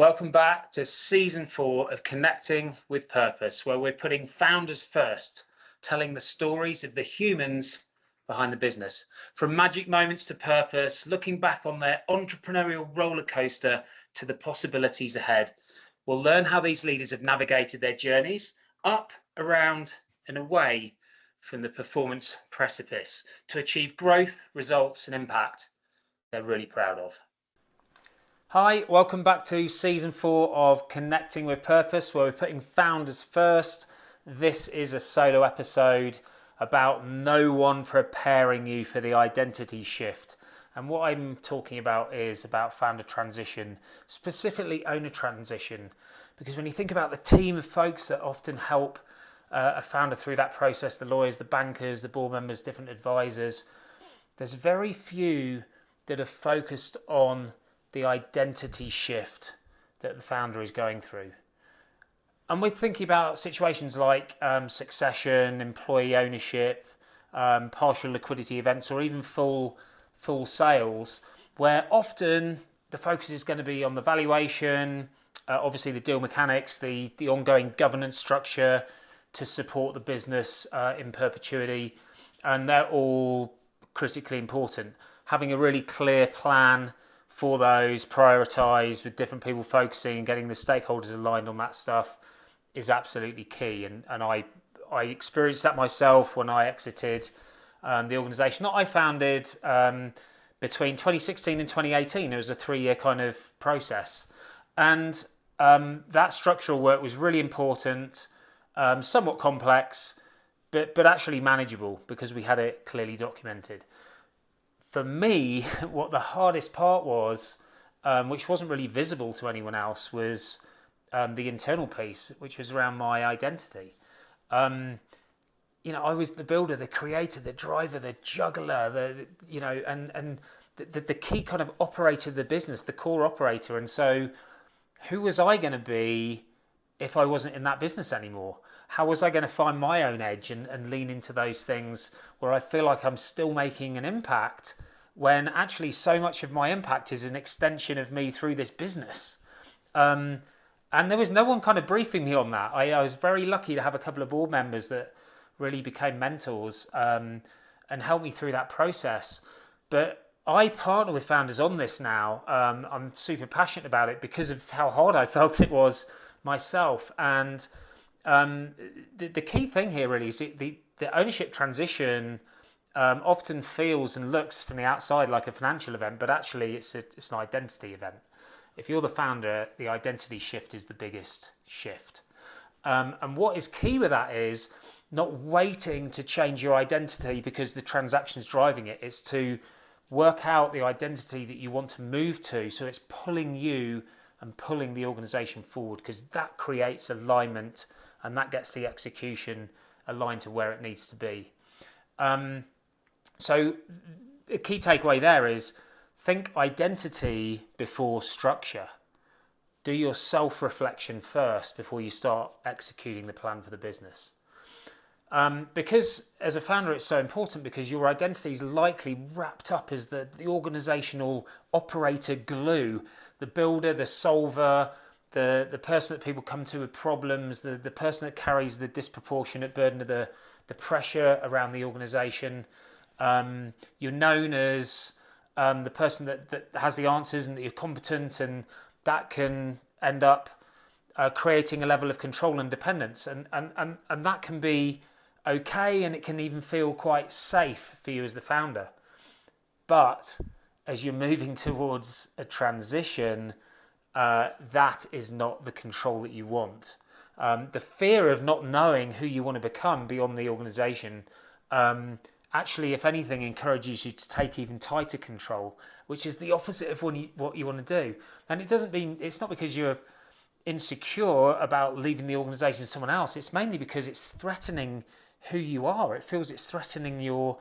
Welcome back to season 4 of Connecting with Purpose, where we're putting founders first, telling the stories of the humans behind the business. From magic moments to purpose, looking back on their entrepreneurial roller coaster to the possibilities ahead. We'll learn how these leaders have navigated their journeys up, around, and away from the performance precipice to achieve growth, results, and impact they're really proud of. Hi, welcome back to season 4 of Connecting with Purpose, where we're putting founders first. This is a solo episode about no one preparing you for the identity shift. And what I'm talking about is about founder transition, specifically owner transition. Because when you think about the team of folks that often help a founder through that process, the lawyers, the bankers, the board members, different advisors, there's very few that are focused on the identity shift that the founder is going through. And we're thinking about situations like succession, employee ownership, partial liquidity events, or even full sales, where often the focus is going to be on the valuation, obviously the deal mechanics, the ongoing governance structure to support the business in perpetuity, and they're all critically important. Having a really clear plan for those, prioritise with different people focusing and getting the stakeholders aligned on that stuff is absolutely key. And I experienced that myself when I exited the organisation that I founded between 2016 and 2018. It was a 3-year kind of process. And that structural work was really important, somewhat complex, but actually manageable because we had it clearly documented. For me, what the hardest part was, which wasn't really visible to anyone else, was the internal piece, which was around my identity. I was the builder, the creator, the driver, the juggler, and the key kind of operator of the business, the core operator. And so who was I going to be if I wasn't in that business anymore? How was I going to find my own edge and lean into those things where I feel like I'm still making an impact when actually so much of my impact is an extension of me through this business? And there was no one kind of briefing me on that. I was very lucky to have a couple of board members that really became mentors and helped me through that process. But I partner with founders on this now. I'm super passionate about it because of how hard I felt it was myself. And the key thing here really is the ownership transition often feels and looks from the outside like a financial event, but actually it's an identity event. If you're the founder, the identity shift is the biggest shift. And what is key with that is not waiting to change your identity because the transaction's driving it. It's to work out the identity that you want to move to, so it's pulling you and pulling the organisation forward, because that creates alignment and that gets the execution aligned to where it needs to be. So a key takeaway there is think identity before structure. Do your self-reflection first before you start executing the plan for the business. Because as a founder, it's so important because your identity is likely wrapped up as the organizational operator glue, the builder, the solver, the person that people come to with problems, the person that carries the disproportionate burden of the pressure around the organization. You're known as the person that has the answers and that you're competent, and that can end up creating a level of control and dependence. And that can be okay, and it can even feel quite safe for you as the founder. But as you're moving towards a transition, that is not the control that you want. The fear of not knowing who you want to become beyond the organization actually, if anything, encourages you to take even tighter control, which is the opposite of what you want to do. And it's not because you're insecure about leaving the organization to someone else. It's mainly because it's threatening who you are. It feels it's threatening your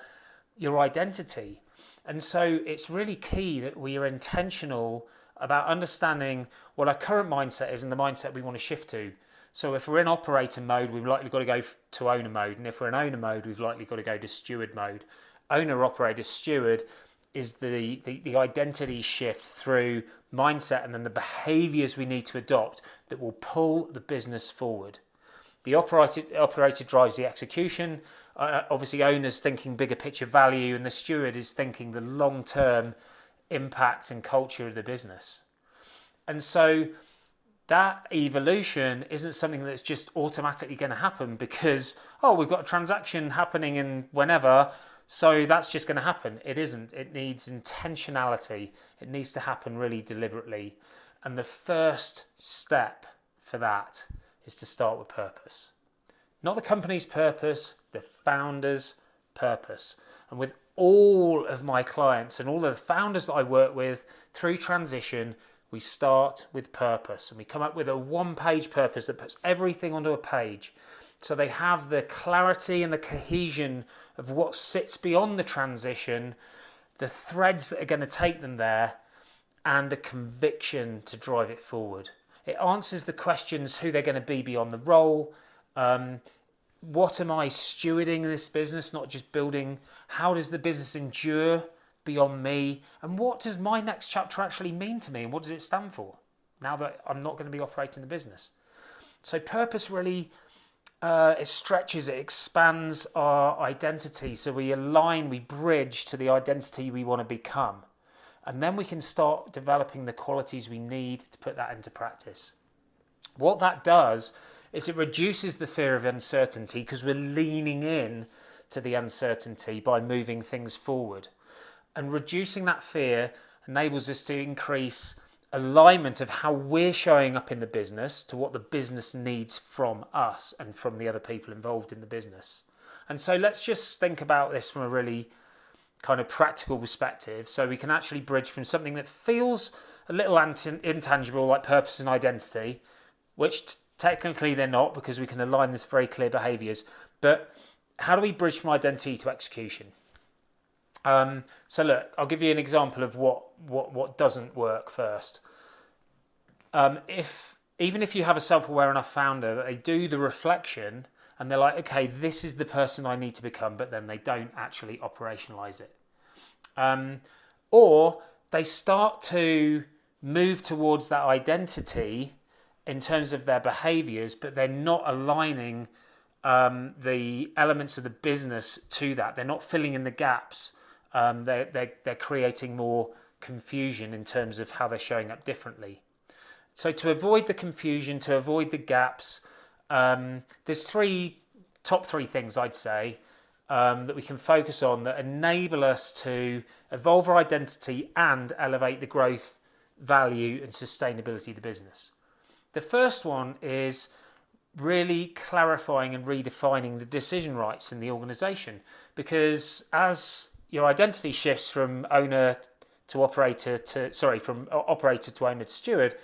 identity. And so it's really key that we are intentional about understanding what our current mindset is and the mindset we want to shift to. So if we're in operator mode, we've likely got to go to owner mode. And if we're in owner mode, we've likely got to go to steward mode. Owner, operator, steward is the identity shift through mindset and then the behaviors we need to adopt that will pull the business forward. The operator drives the execution. Obviously, owner's thinking bigger picture value, and the steward is thinking the long-term impact and culture of the business. And so that evolution isn't something that's just automatically going to happen because, we've got a transaction happening in whenever, so that's just going to happen. It isn't. It needs intentionality. It needs to happen really deliberately. And the first step for that is to start with purpose. Not the company's purpose, the founder's purpose. And with all of my clients and all of the founders that I work with through transition, we start with purpose, and we come up with a one-page purpose that puts everything onto a page. So they have the clarity and the cohesion of what sits beyond the transition, the threads that are going to take them there, and the conviction to drive it forward. It answers the questions who they're going to be beyond the role. What am I stewarding in this business, not just building? How does the business endure beyond me? And what does my next chapter actually mean to me? And what does it stand for now that I'm not going to be operating the business? So purpose really, it stretches, it expands our identity. So we align, we bridge to the identity we want to become. And then we can start developing the qualities we need to put that into practice. What that does is it reduces the fear of uncertainty because we're leaning in to the uncertainty by moving things forward. And reducing that fear enables us to increase alignment of how we're showing up in the business to what the business needs from us and from the other people involved in the business. And so let's just think about this from a really kind of practical perspective, so we can actually bridge from something that feels a little intangible like purpose and identity, which technically they're not because we can align this very clear behaviors, but how do we bridge from identity to execution? So look, I'll give you an example of what doesn't work first. Even if you have a self-aware enough founder that they do the reflection and they're like, okay, this is the person I need to become, but then they don't actually operationalize it. Or they start to move towards that identity in terms of their behaviors, but they're not aligning the elements of the business to that. They're not filling in the gaps. They're creating more confusion in terms of how they're showing up differently. So to avoid the confusion, to avoid the gaps, there's top three things I'd say that we can focus on that enable us to evolve our identity and elevate the growth, value and sustainability of the business. The first one is really clarifying and redefining the decision rights in the organization, because as your identity shifts from operator to owner to steward,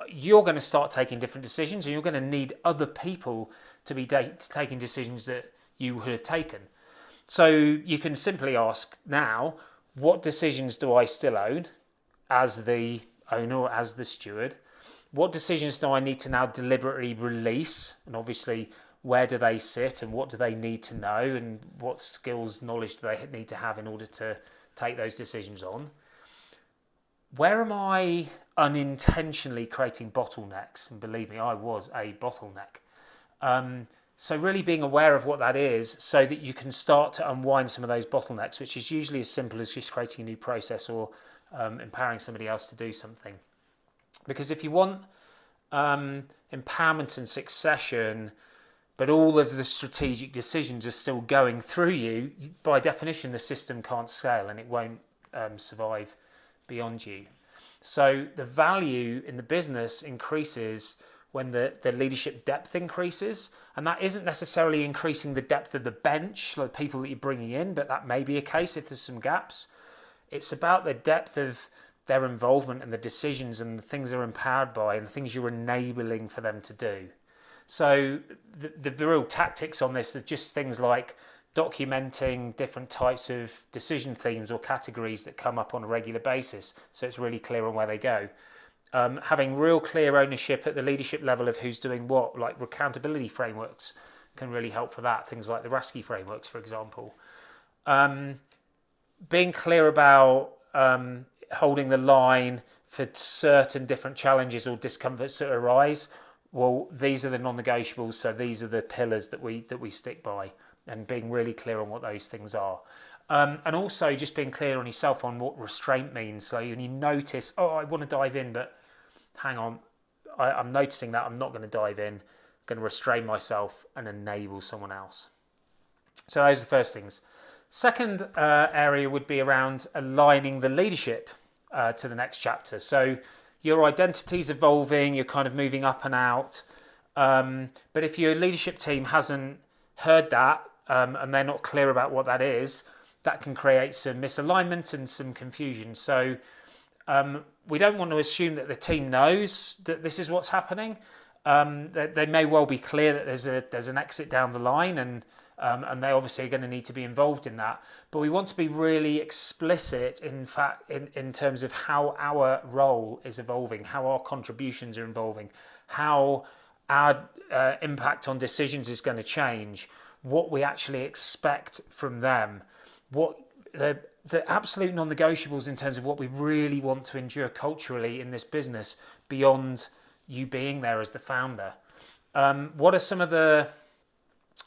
you're going to start taking different decisions, and you're going to need other people to be taking decisions that you would have taken. So you can simply ask now, what decisions do I still own as the owner or as the steward? What decisions do I need to now deliberately release? And obviously, where do they sit and what do they need to know, and what skills, knowledge do they need to have in order to take those decisions on? Where am I unintentionally creating bottlenecks? And believe me, I was a bottleneck. So really being aware of what that is so that you can start to unwind some of those bottlenecks, which is usually as simple as just creating a new process or empowering somebody else to do something. Because if you want empowerment and succession, but all of the strategic decisions are still going through you, by definition, the system can't scale and it won't survive beyond you. So the value in the business increases when the leadership depth increases, and that isn't necessarily increasing the depth of the bench, like people that you're bringing in, but that may be a case if there's some gaps. It's about the depth of their involvement and the decisions and the things they're empowered by and the things you're enabling for them to do. So the real tactics on this are just things like documenting different types of decision themes or categories that come up on a regular basis, so it's really clear on where they go. Having real clear ownership at the leadership level of who's doing what, like accountability frameworks can really help for that, things like the Rasky frameworks, for example. being clear about holding the line for certain different challenges or discomforts that arise. Well, these are the non-negotiables, so these are the pillars that we stick by, and being really clear on what those things are. And also just being clear on yourself on what restraint means. So when you notice, oh, I want to dive in, but hang on, I'm noticing that I'm not going to dive in, I'm going to restrain myself and enable someone else. So those are the first things. Second area would be around aligning the leadership to the next chapter. So your identity's evolving, you're kind of moving up and out. But if your leadership team hasn't heard that and they're not clear about what that is, that can create some misalignment and some confusion. So we don't want to assume that the team knows that this is what's happening. They may well be clear that there's an exit down the line, and they obviously are going to need to be involved in that. But we want to be really explicit, in fact, in terms of how our role is evolving, how our contributions are evolving, how our impact on decisions is going to change, what we actually expect from them, what the absolute non-negotiables in terms of what we really want to endure culturally in this business beyond you being there as the founder. What are some of the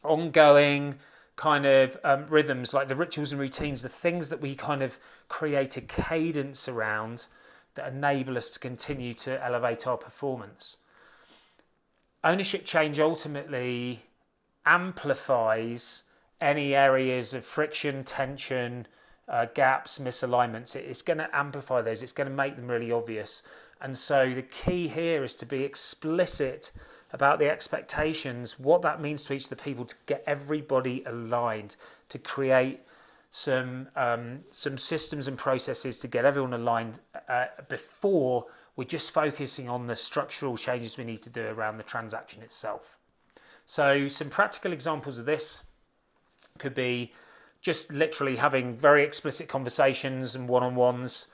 ongoing kind of rhythms, like the rituals and routines, the things that we kind of create a cadence around that enable us to continue to elevate our performance? Ownership change ultimately amplifies any areas of friction, tension, gaps, misalignments. It's going to amplify those. It's going to make them really obvious. And so the key here is to be explicit about the expectations, what that means to each of the people, to get everybody aligned, to create some systems and processes to get everyone aligned before we're just focusing on the structural changes we need to do around the transaction itself. So some practical examples of this could be just literally having very explicit conversations and one-on-ones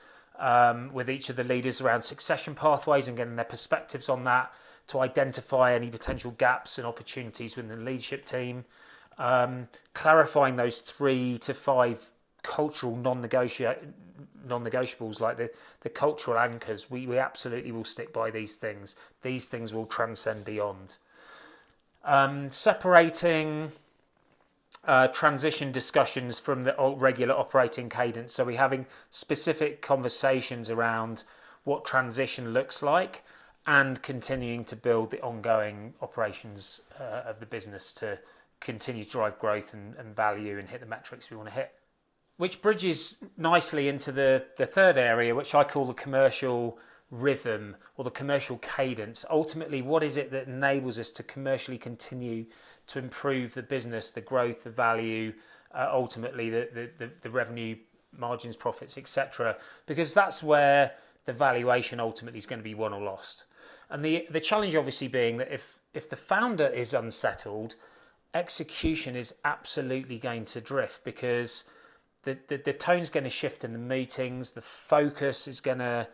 with each of the leaders around succession pathways and getting their perspectives on that, to identify any potential gaps and opportunities within the leadership team, clarifying those 3 to 5 cultural non-negotiables, like the cultural anchors. We absolutely will stick by these things. These things will transcend beyond. Separating transition discussions from the regular operating cadence. So we're having specific conversations around what transition looks like and continuing to build the ongoing operations of the business to continue to drive growth and value and hit the metrics we want to hit. Which bridges nicely into the third area, which I call the commercial rhythm or the commercial cadence. Ultimately, what is it that enables us to commercially continue to improve the business, the growth, the value, ultimately the revenue, margins, profits, etc. Because that's where the valuation ultimately is going to be won or lost. And the challenge obviously being that if the founder is unsettled, execution is absolutely going to drift, because the tone's going to shift in the meetings, the focus is going to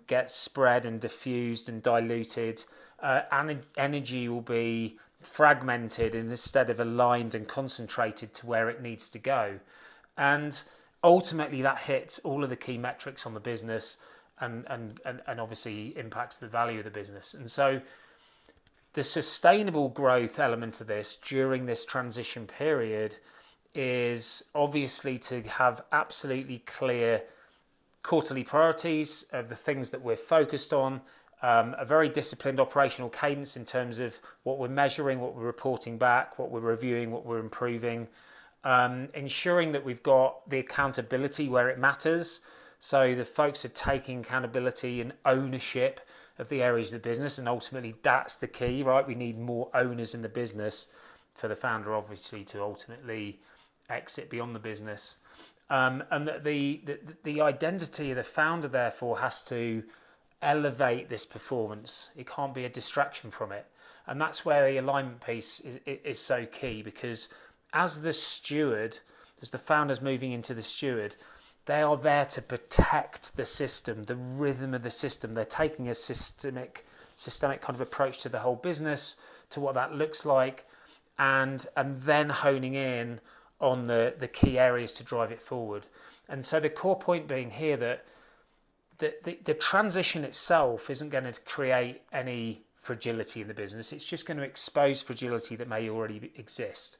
get spread and diffused and diluted, and energy will be fragmented instead of aligned and concentrated to where it needs to go. And ultimately that hits all of the key metrics on the business and obviously impacts the value of the business. And so the sustainable growth element of this during this transition period is obviously to have absolutely clear quarterly priorities of the things that we're focused on, a very disciplined operational cadence in terms of what we're measuring, what we're reporting back, what we're reviewing, what we're improving, ensuring that we've got the accountability where it matters. So the folks are taking accountability and ownership of the areas of the business, and ultimately that's the key, right? We need more owners in the business for the founder, obviously, to ultimately exit beyond the business. And that the identity of the founder, therefore, has to elevate this performance. It can't be a distraction from it. And that's where the alignment piece is so key, because as the steward, as the founder's moving into the steward, they are there to protect the system, the rhythm of the system. They're taking a systemic kind of approach to the whole business, to what that looks like, and then honing in on the key areas to drive it forward. And so the core point being here that the transition itself isn't going to create any fragility in the business. It's just going to expose fragility that may already exist.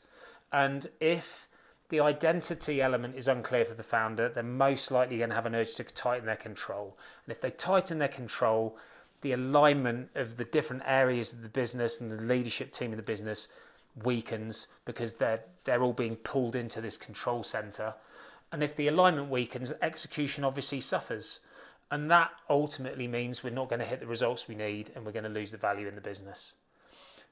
And if the identity element is unclear for the founder, they're most likely going to have an urge to tighten their control. And if they tighten their control, the alignment of the different areas of the business and the leadership team of the business weakens, because they're all being pulled into this control center. And if the alignment weakens, execution obviously suffers. And that ultimately means we're not going to hit the results we need, and we're going to lose the value in the business.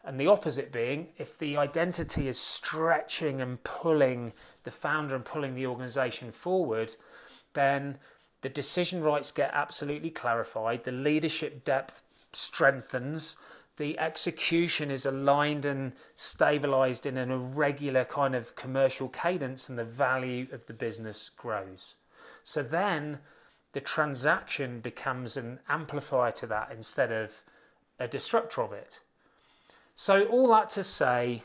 And the opposite being, if the identity is stretching and pulling the founder and pulling the organization forward, then the decision rights get absolutely clarified, the leadership depth strengthens, the execution is aligned and stabilized in an irregular kind of commercial cadence, and the value of the business grows. So then the transaction becomes an amplifier to that instead of a destructor of it. So all that to say,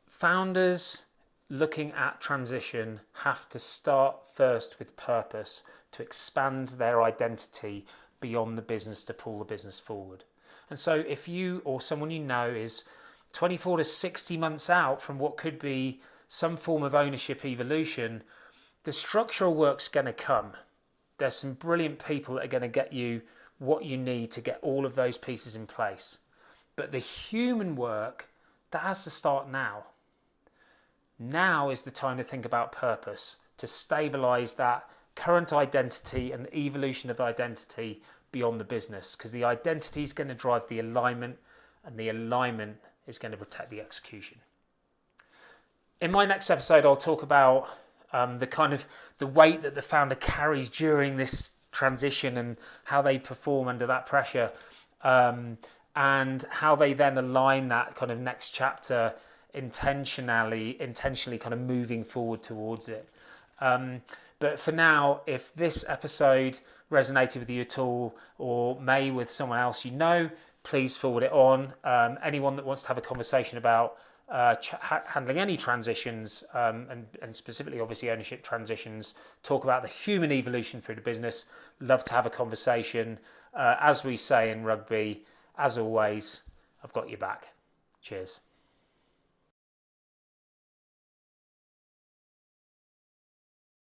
founders looking at transition have to start first with purpose, to expand their identity beyond the business, to pull the business forward. And so if you or someone you know is 24 to 60 months out from what could be some form of ownership evolution, the structural work's going to come. There's some brilliant people that are going to get you what you need to get all of those pieces in place. But the human work, that has to start now. Now is the time to think about purpose, to stabilize that current identity and the evolution of the identity beyond the business, because the identity is going to drive the alignment, and the alignment is going to protect the execution. In my next episode, I'll talk about the weight that the founder carries during this transition, and how they perform under that pressure, and how they then align that kind of next chapter intentionally kind of moving forward towards it. But for now, if this episode resonated with you at all, or may with someone else you know, please forward it on. Anyone that wants to have a conversation about handling any transitions, and specifically obviously ownership transitions, talk about the human evolution through the business, love to have a conversation. As we say in rugby, as always, I've got your back. Cheers.